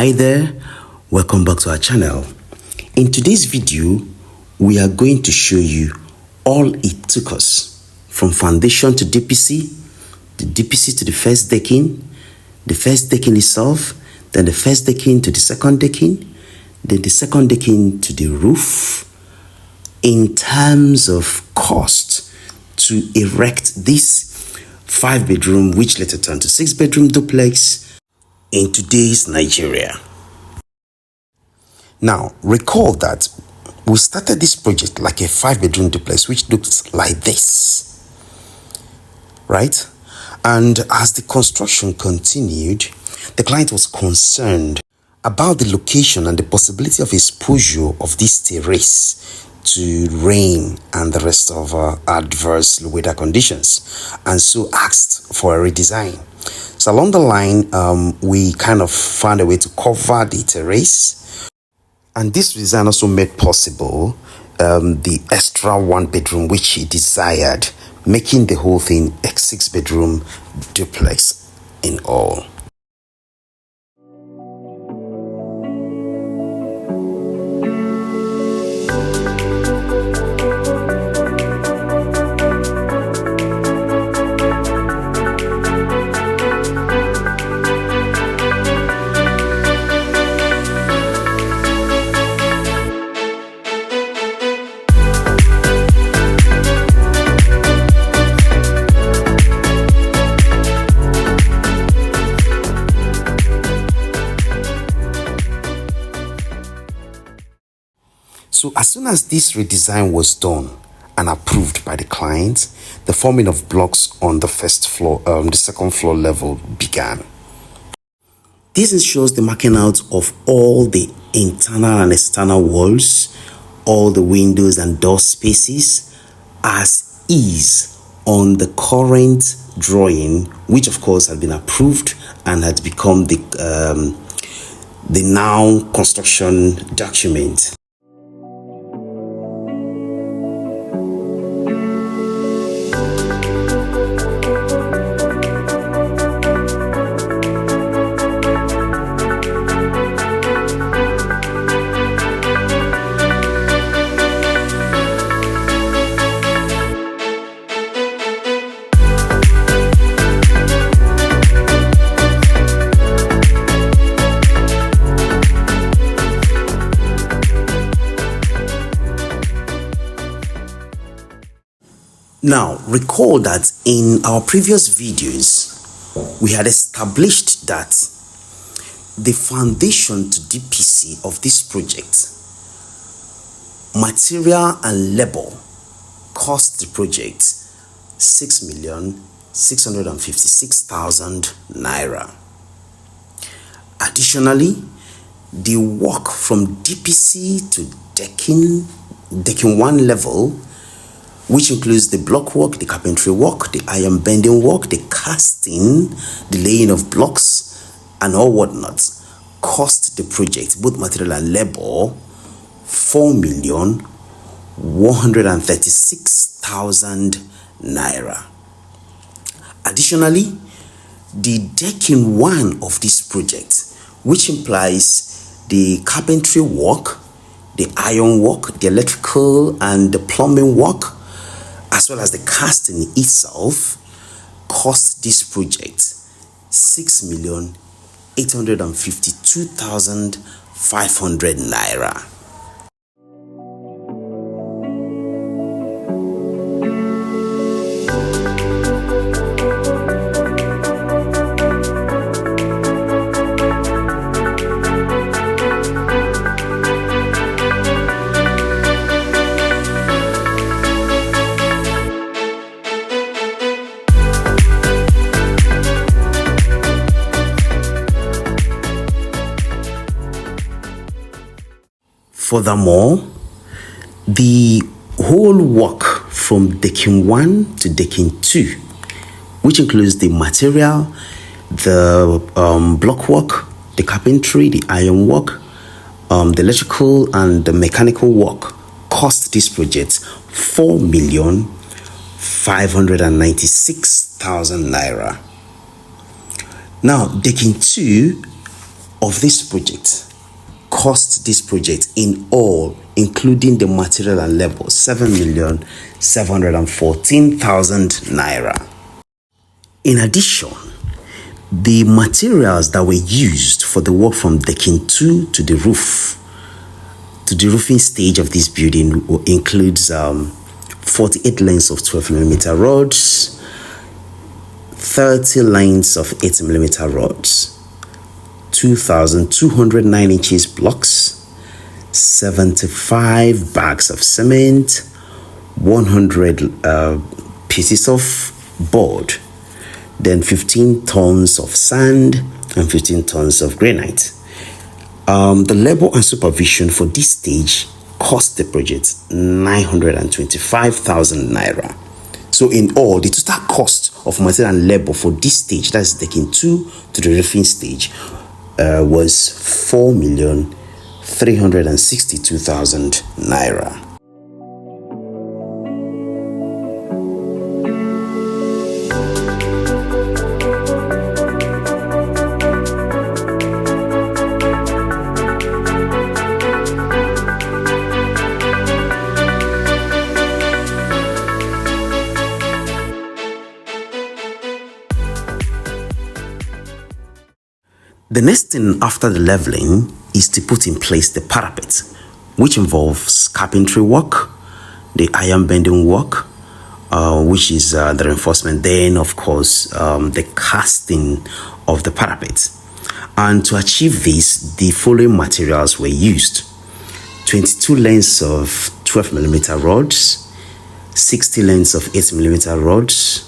Hi there, welcome back to our channel. In today's video, we are going to show you all it took us from foundation to DPC, the DPC to the first decking itself, then the first decking to the second decking, then the second decking to the roof, in terms of cost to erect this 5-bedroom, which later turned to 6-bedroom duplex in today's Nigeria. Now, recall that we started this project like a 5-bedroom duplex, which looks like this, right? And as the construction continued, the client was concerned about the location and the possibility of exposure of this terrace to rain and the rest of adverse weather conditions, and so asked for a redesign. So along the line, we kind of found a way to cover the terrace, and this design also made possible the extra 1-bedroom which he desired, making the whole thing a 6-bedroom duplex in all. So as soon as this redesign was done and approved by the client, the forming of blocks on the first floor, the second floor level began. This ensures the marking out of all the internal and external walls, all the windows and door spaces as is on the current drawing, which of course had been approved and had become the now construction document. Now, recall that in our previous videos, we had established that the foundation to DPC of this project, material and labor, cost the project 6,656,000 naira. Additionally, the work from DPC to decking 1 level, which includes the block work, the carpentry work, the iron bending work, the casting, the laying of blocks, and all whatnot, cost the project, both material and labor, 4,136,000 naira. Additionally, the decking 1 of this project, which implies the carpentry work, the iron work, the electrical and the plumbing work, as well as the casting itself, cost this project 6,852,500 naira. Furthermore, the whole work from decking 1 to decking 2, which includes the material, the block work, the carpentry, the iron work, the electrical and the mechanical work, cost this project 4,596,000 naira. Now, decking 2 of this project cost this project in all, including the material and labor, 7,714,000 naira. In addition, the materials that were used for the work from decking 2 to the roof, to the roofing stage of this building, includes 48 lengths of 12mm rods, 30 lengths of 8mm rods, 2,209 inches blocks, 75 bags of cement, 100 pieces of board, then 15 tons of sand and 15 tons of granite. The labor and supervision for this stage cost the project 925,000 naira. So in all, the total cost of material and labor for this stage, that's decking 2 to the roofing stage, was 4,362,000 naira. The next thing after the leveling is to put in place the parapet, which involves carpentry work, the iron bending work, which is the reinforcement, then of course the casting of the parapet. And to achieve this, the following materials were used: 22 lengths of 12mm rods, 60 lengths of 8mm rods,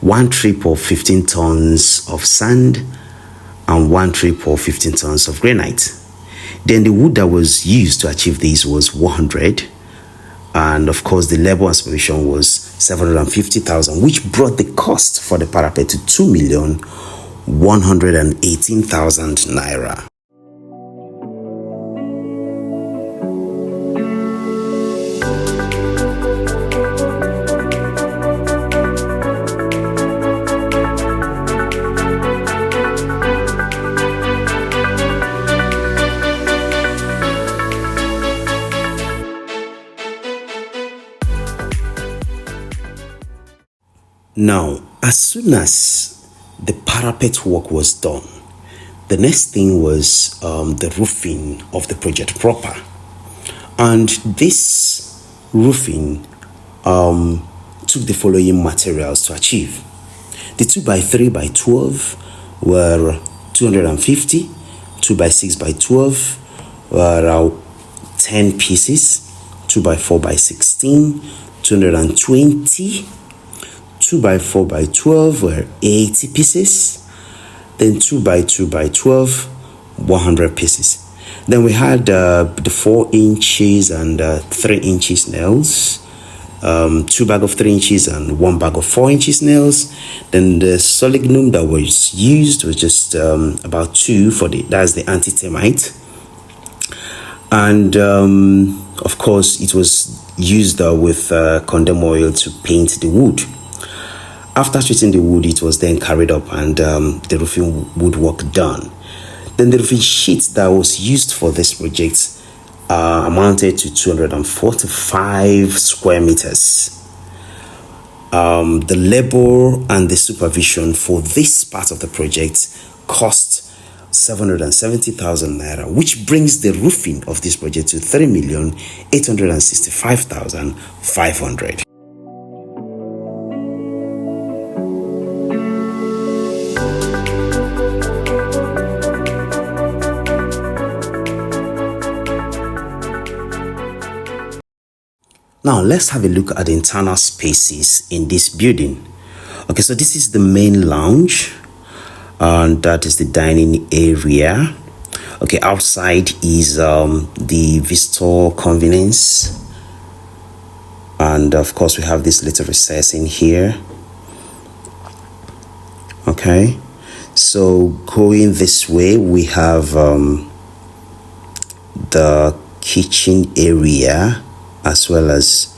1 trip of 15 tons of sand, and 1 trip of 15 tons of granite. Then the wood that was used to achieve this was 100, and of course the labor and supervision was 750,000, which brought the cost for the parapet to 2,118,000 naira. Now, as soon as the parapet work was done, the next thing was the roofing of the project proper. And this roofing took the following materials to achieve. The 2x3x12 were 250, 2x6x12 were 10 pieces, 2x4x16, 220, 2x4x12 were 80 pieces, then 2x2x12, 100 pieces. Then we had the 4 inches and 3 inches nails, 2 bags of 3 inches and 1 bag of 4 inches nails. Then the solignum that was used was just about 2 for that's the anti-termite. And of course it was used with condom oil to paint the wood. After treating the wood, it was then carried up and the roofing woodwork done. Then the roofing sheet that was used for this project amounted to 245 square meters. The labor and the supervision for this part of the project cost 770,000 naira, which brings the roofing of this project to 3,865,500. Now, let's have a look at the internal spaces in this building. Okay, so this is the main lounge, and that is the dining area. Okay, outside is the visitor convenience, and of course we have this little recess in here. Okay, so going this way, we have the kitchen area, as well as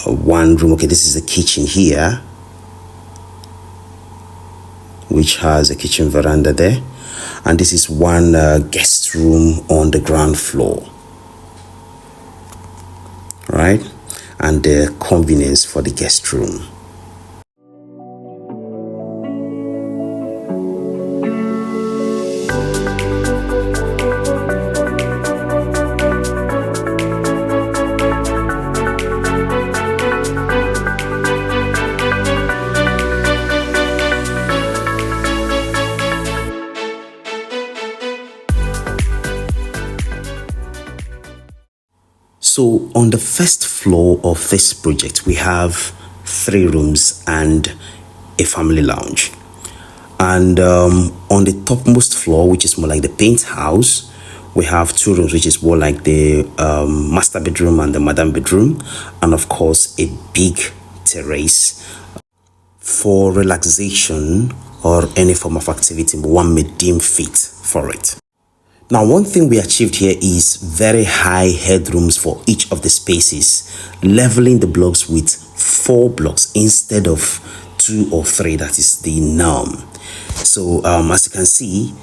one room. Okay, this is the kitchen here. which has a kitchen veranda there, and this is one guest room on the ground floor, right? And the convenience for the guest room. So on the first floor of this project, we have 3 rooms and a family lounge. And on the topmost floor, which is more like the penthouse, we have 2 rooms, which is more like the master bedroom and the madam bedroom. And of course, a big terrace for relaxation or any form of activity one may deem fit for it. Now, one thing we achieved here is very high headrooms for each of the spaces, leveling the blocks with 4 blocks instead of 2 or 3, that is the norm. So as you can see,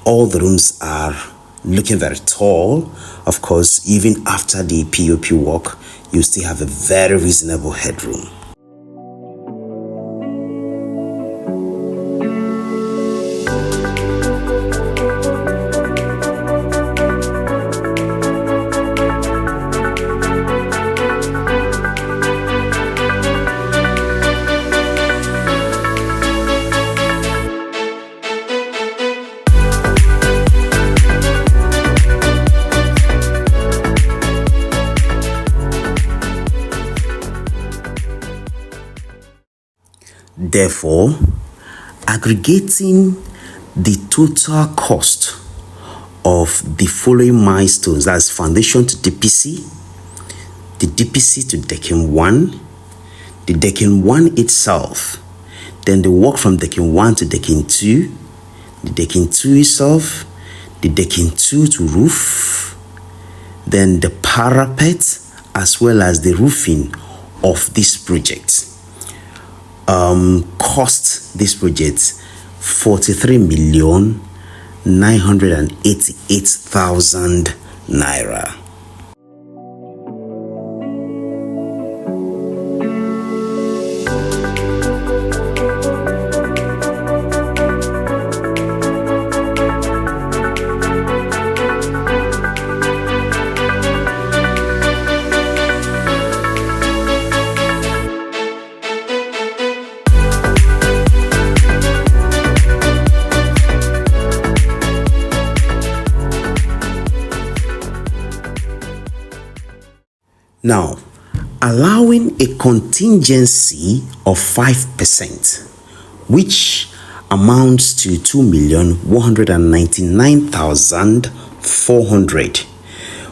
all the rooms are looking very tall. Of course, even after the POP work, you still have a very reasonable headroom. Therefore, aggregating the total cost of the following milestones, that's foundation to DPC, the DPC to decking 1, the decking 1 itself, then the work from decking 1 to decking 2, the decking 2 itself, the decking 2 to roof, then the parapet, as well as the roofing of this project. Cost this project 43,988,000 naira. Now, allowing a contingency of 5%, which amounts to 2,199,400,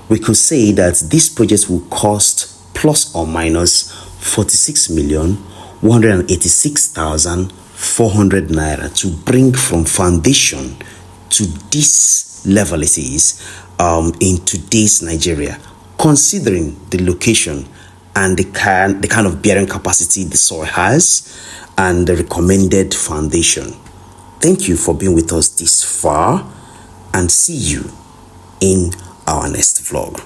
we could say that this project will cost plus or minus 46,186,400 naira to bring from foundation to this level it is in today's Nigeria, considering the location and the kind of bearing capacity the soil has and the recommended foundation. Thank you for being with us this far, and see you in our next vlog.